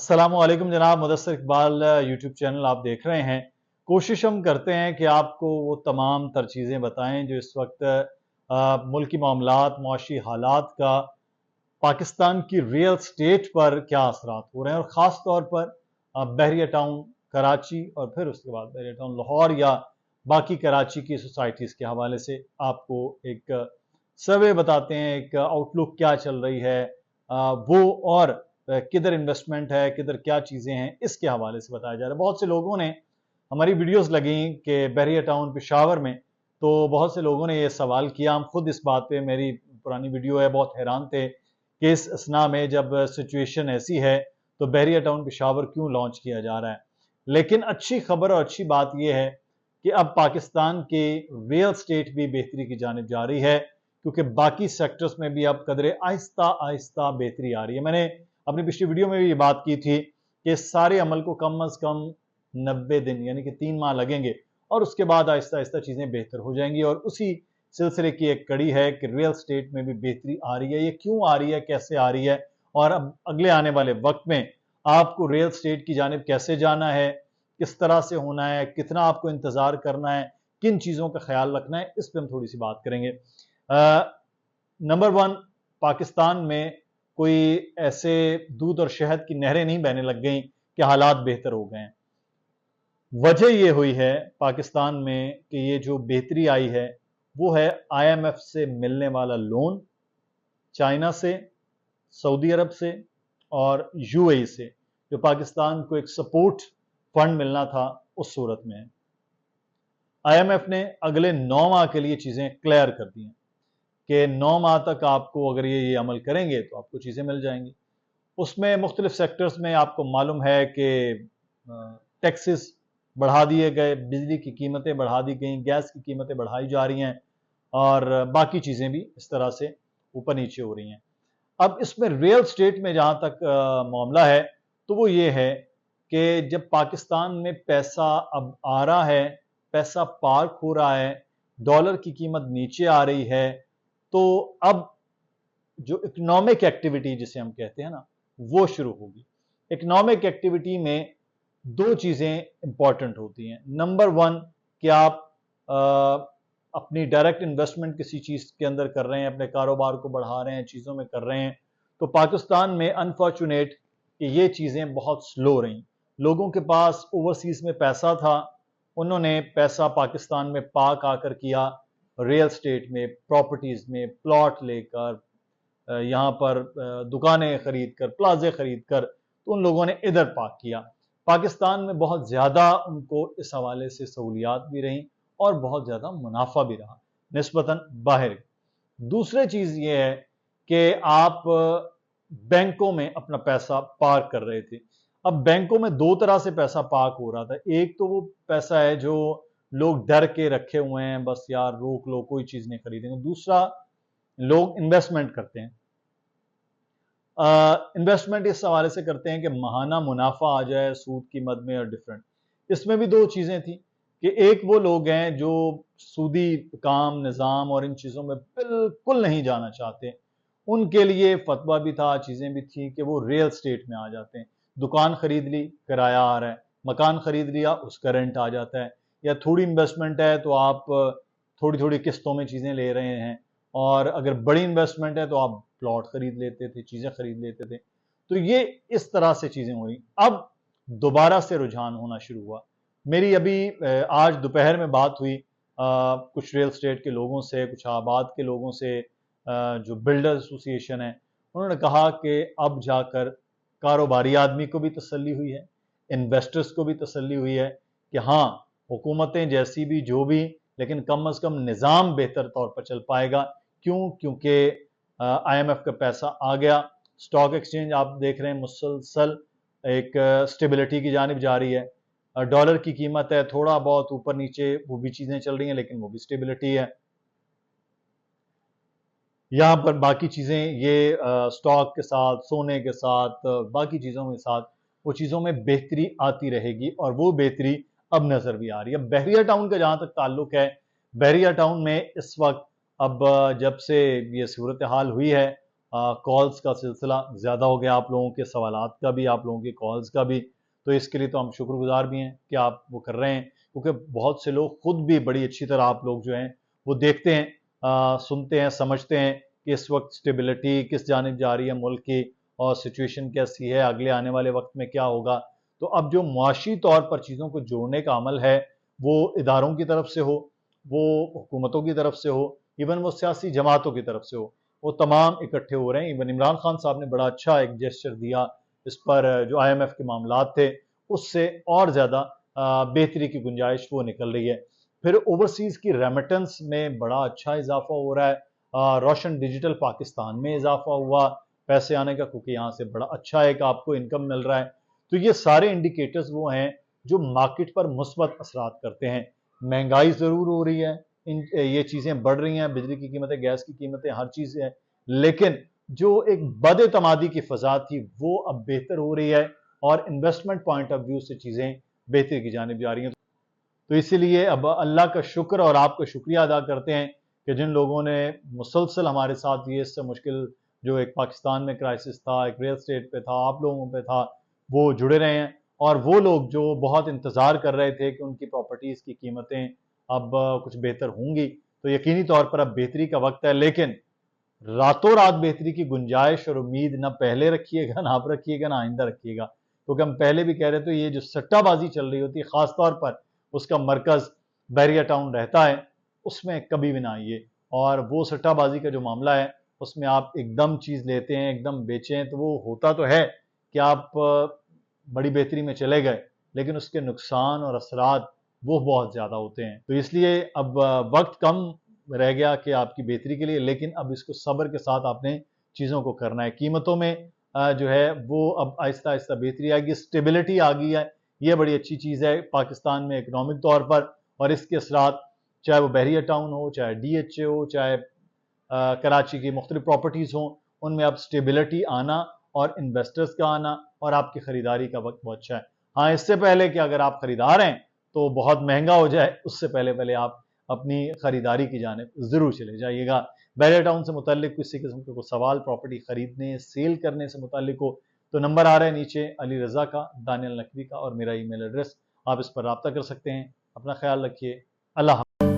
अस्सलामु अलैकुम जनाब। मुदस्सिर इकबाल यूट्यूब चैनल आप देख रहे हैं। कोशिश हम करते हैं कि आपको वो तमाम तर चीज़ें बताएं जो इस वक्त मुल्की मामलात, मुआशी हालात का पाकिस्तान की रियल स्टेट पर क्या असरात हो रहे हैं, और ख़ास तौर पर बहरिया टाउन कराची और फिर उसके बाद बहरिया टाउन लाहौर या बाकी कराची की सोसाइटीज़ के हवाले से आपको एक सर्वे बताते हैं, एक आउटलुक क्या चल रही है वो, और किधर इन्वेस्टमेंट है, किधर क्या चीज़ें हैं, इसके हवाले से बताया जा रहा है। बहुत से लोगों ने हमारी वीडियोस लगी कि बहरिया टाउन पेशावर में, तो बहुत से लोगों ने ये सवाल किया। हम खुद इस बात पे, मेरी पुरानी वीडियो है, बहुत हैरान थे कि इस असना में जब सिचुएशन ऐसी है तो बहरिया टाउन पेशावर क्यों लॉन्च किया जा रहा है। लेकिन अच्छी खबर और अच्छी बात यह है कि अब पाकिस्तान की रियल स्टेट भी बेहतरी की जानिब जा रही है, क्योंकि बाकी सेक्टर्स में भी अब कदरे आहिस्ता आहिस्ता बेहतरी आ रही है। मैंने अपनी पिछली वीडियो में भी ये बात की थी कि इस सारे अमल को कम अज कम 90 दिन यानी कि 3 माह लगेंगे, और उसके बाद आहिस्ता आहिस्ता चीज़ें बेहतर हो जाएंगी। और उसी सिलसिले की एक कड़ी है कि रियल स्टेट में भी बेहतरी आ रही है। ये क्यों आ रही है, कैसे आ रही है, और अब अगले आने वाले वक्त में आपको रियल स्टेट की जानिब कैसे जाना है, किस तरह से होना है, कितना आपको इंतज़ार करना है, किन चीज़ों का ख्याल रखना है, इस पर हम थोड़ी सी बात करेंगे। नंबर वन, पाकिस्तान में कोई ऐसे दूध और शहद की नहरें नहीं बहने लग गई कि हालात बेहतर हो गए हैं। वजह यह हुई है पाकिस्तान में कि ये जो बेहतरी आई है वो है IMF से मिलने वाला लोन, चाइना से, सऊदी अरब से और UAE से, जो पाकिस्तान को एक सपोर्ट फंड मिलना था उस सूरत में है। IMF ने अगले 9 माह के लिए चीज़ें क्लियर कर दी हैं कि 9 माह तक आपको अगर ये अमल करेंगे तो आपको चीज़ें मिल जाएंगी। उसमें मुख्तलिफ सेक्टर्स में आपको मालूम है कि टैक्सेस बढ़ा दिए गए, बिजली की कीमतें बढ़ा दी गई, गैस की कीमतें बढ़ाई जा रही हैं, और बाकी चीज़ें भी इस तरह से ऊपर नीचे हो रही हैं। अब इसमें रियल स्टेट में जहाँ तक मामला है तो वो ये है कि जब पाकिस्तान में पैसा अब आ रहा है, पैसा पार्क हो रहा है, डॉलर की कीमत नीचे आ रही है, तो अब जो इकोनॉमिक एक्टिविटी जिसे हम कहते हैं ना, वो शुरू होगी। इकोनॉमिक एक्टिविटी में दो चीज़ें इंपॉर्टेंट होती हैं। नंबर वन, कि आप अपनी डायरेक्ट इन्वेस्टमेंट किसी चीज़ के अंदर कर रहे हैं, अपने कारोबार को बढ़ा रहे हैं, चीज़ों में कर रहे हैं, तो पाकिस्तान में अनफॉर्चुनेट कि ये चीज़ें बहुत स्लो रहीं। लोगों के पास ओवरसीज़ में पैसा था, उन्होंने पैसा पाकिस्तान में पार्क आकर किया, रियल स्टेट में, प्रॉपर्टीज़ में प्लॉट लेकर, यहाँ पर दुकानें खरीद कर, प्लाजे खरीद कर, तो उन लोगों ने इधर पार्क किया। पाकिस्तान में बहुत ज़्यादा उनको इस हवाले से सहूलियात भी रहीं और बहुत ज़्यादा मुनाफा भी रहा निस्बतन बाहर। दूसरी चीज़ ये है कि आप बैंकों में अपना पैसा पार्क कर रहे थे। अब बैंकों में दो तरह से पैसा पार्क हो रहा था। एक तो वो पैसा है जो लोग डर के रखे हुए हैं, बस यार रोक लो, कोई चीज़ नहीं खरीदेंगे। दूसरा, लोग इन्वेस्टमेंट करते हैं। इन्वेस्टमेंट इस हवाले से करते हैं कि महाना मुनाफा आ जाए सूद की मद में, और डिफरेंट। इसमें भी दो चीज़ें थी कि एक वो लोग हैं जो सूदी काम, निज़ाम और इन चीज़ों में बिल्कुल नहीं जाना चाहते, उनके लिए फतवा भी था, चीज़ें भी थी कि वो रियल स्टेट में आ जाते हैं। दुकान खरीद ली, किराया आ रहा है, मकान खरीद लिया, उसका रेंट आ जाता है, या थोड़ी इन्वेस्टमेंट है तो आप थोड़ी थोड़ी किस्तों में चीज़ें ले रहे हैं, और अगर बड़ी इन्वेस्टमेंट है तो आप प्लॉट खरीद लेते थे, चीज़ें खरीद लेते थे। तो ये इस तरह से चीज़ें हुई। अब दोबारा से रुझान होना शुरू हुआ। मेरी अभी आज दोपहर में बात हुई कुछ रियल स्टेट के लोगों से, कुछ आबाद के लोगों से, जो बिल्डर एसोसिएशन है, उन्होंने कहा कि अब जाकर कारोबारी आदमी को भी तसल्ली हुई है, इन्वेस्टर्स को भी तसल्ली हुई है कि हाँ, हुकूमतें जैसी भी जो भी, लेकिन कम अज़ कम निज़ाम बेहतर तौर पर चल पाएगा। क्यों? क्योंकि IMF का पैसा आ गया, स्टॉक एक्सचेंज आप देख रहे हैं मुसलसल एक स्टेबिलिटी की जानिब जा रही है, डॉलर की कीमत है थोड़ा बहुत ऊपर नीचे, वो भी चीज़ें चल रही हैं, लेकिन वो भी स्टेबिलिटी है। यहाँ पर बाकी चीज़ें ये स्टॉक के साथ, सोने के साथ, बाकी चीज़ों के साथ, वो चीज़ों में बेहतरी आती रहेगी, और वो बेहतरी अब नज़र भी आ रही है। बहरिया टाउन का जहाँ तक ताल्लुक है, बहरिया टाउन में इस वक्त अब जब से ये सूरत हाल हुई है, کالز کا سلسلہ زیادہ ہو گیا، آپ لوگوں کے سوالات کا بھی، آپ لوگوں کے کالز کا بھی، تو اس کے لیے تو ہم شکر گزار بھی ہیں کہ آپ وہ کر رہے ہیں، کیونکہ بہت سے لوگ خود بھی بڑی اچھی طرح آپ لوگ جو ہیں وہ دیکھتے ہیں، سنتے ہیں، سمجھتے ہیں کہ اس وقت سٹیبلٹی کس جانب جا رہی ہے ملک کی، اور سچویشن کیسی ہے، اگلے آنے والے وقت میں کیا ہوگا۔ تو اب جو معاشی طور پر چیزوں کو جوڑنے کا عمل ہے، وہ اداروں کی طرف سے ہو، وہ حکومتوں کی طرف سے ہو، ایون وہ سیاسی جماعتوں کی طرف سے ہو، وہ تمام اکٹھے ہو رہے ہیں۔ ایون عمران خان صاحب نے بڑا اچھا ایک جیسچر دیا اس پر، جو آئی ایم ایف کے معاملات تھے اس سے اور زیادہ بہتری کی گنجائش وہ نکل رہی ہے۔ پھر اوورسیز کی ریمیٹنس میں بڑا اچھا اضافہ ہو رہا ہے، روشن ڈیجیٹل پاکستان میں اضافہ ہوا پیسے آنے کا، کیونکہ یہاں سے بڑا اچھا ایک آپ کو انکم مل رہا ہے۔ تو یہ سارے انڈیکیٹرز وہ ہیں جو مارکیٹ پر مثبت اثرات کرتے ہیں۔ مہنگائی ضرور ہو رہی ہے، یہ چیزیں بڑھ رہی ہیں، بجلی کی قیمتیں، گیس کی قیمتیں، ہر چیز ہے، لیکن جو ایک بد اعتمادی کی فضا تھی وہ اب بہتر ہو رہی ہے، اور انویسٹمنٹ پوائنٹ آف ویو سے چیزیں بہتری کی جانب جا رہی ہیں۔ تو اسی لیے اب اللہ کا شکر اور آپ کا شکریہ ادا کرتے ہیں کہ جن لوگوں نے مسلسل ہمارے ساتھ یہ اس سے مشکل جو ایک پاکستان میں کرائسس تھا، ایک ریل اسٹیٹ پہ تھا، آپ لوگوں پہ تھا، وہ جڑے رہے ہیں، اور وہ لوگ جو بہت انتظار کر رہے تھے کہ ان کی پراپرٹیز کی قیمتیں اب کچھ بہتر ہوں گی، تو یقینی طور پر اب بہتری کا وقت ہے، لیکن راتوں رات بہتری کی گنجائش اور امید نہ پہلے رکھیے گا، نہ اب رکھیے گا، نہ آئندہ رکھیے گا، کیونکہ ہم پہلے بھی کہہ رہے تھے یہ جو سٹہ بازی چل رہی ہوتی ہے، خاص طور پر اس کا مرکز بحریہ ٹاؤن رہتا ہے، اس میں کبھی بھی نہ آئیے، اور وہ سٹہ بازی کا جو معاملہ ہے اس میں آپ ایک دم چیز لیتے ہیں، ایک دم بیچیں، تو وہ ہوتا تو ہے کہ آپ بڑی بہتری میں چلے گئے، لیکن اس کے نقصان اور اثرات وہ بہت زیادہ ہوتے ہیں۔ تو اس لیے اب وقت کم رہ گیا کہ آپ کی بہتری کے لیے، لیکن اب اس کو صبر کے ساتھ آپ نے چیزوں کو کرنا ہے۔ قیمتوں میں جو ہے وہ اب آہستہ آہستہ بہتری آئے گی، سٹیبلٹی آ گئی ہے، یہ بڑی اچھی چیز ہے پاکستان میں اکنامک طور پر، اور اس کے اثرات چاہے وہ بحریہ ٹاؤن ہو، چاہے ڈی ایچ اے ہو، چاہے کراچی کی مختلف پراپرٹیز ہوں، ان میں اب سٹیبلٹی آنا اور انویسٹرز کا آنا اور آپ کی خریداری کا وقت بہت اچھا ہے۔ ہاں، اس سے پہلے کہ اگر آپ خریدار ہیں تو بہت مہنگا ہو جائے، اس سے پہلے آپ اپنی خریداری کی جانب ضرور چلے جائیے گا۔ بحریہ ٹاؤن سے متعلق کسی قسم کے کوئی سوال، پراپرٹی خریدنے سیل کرنے سے متعلق ہو تو نمبر آ رہا ہے نیچے، علی رضا کا، دانیال نقوی کا، اور میرا ای میل ایڈریس، آپ اس پر رابطہ کر سکتے ہیں۔ اپنا خیال رکھیے، اللہ حافظ۔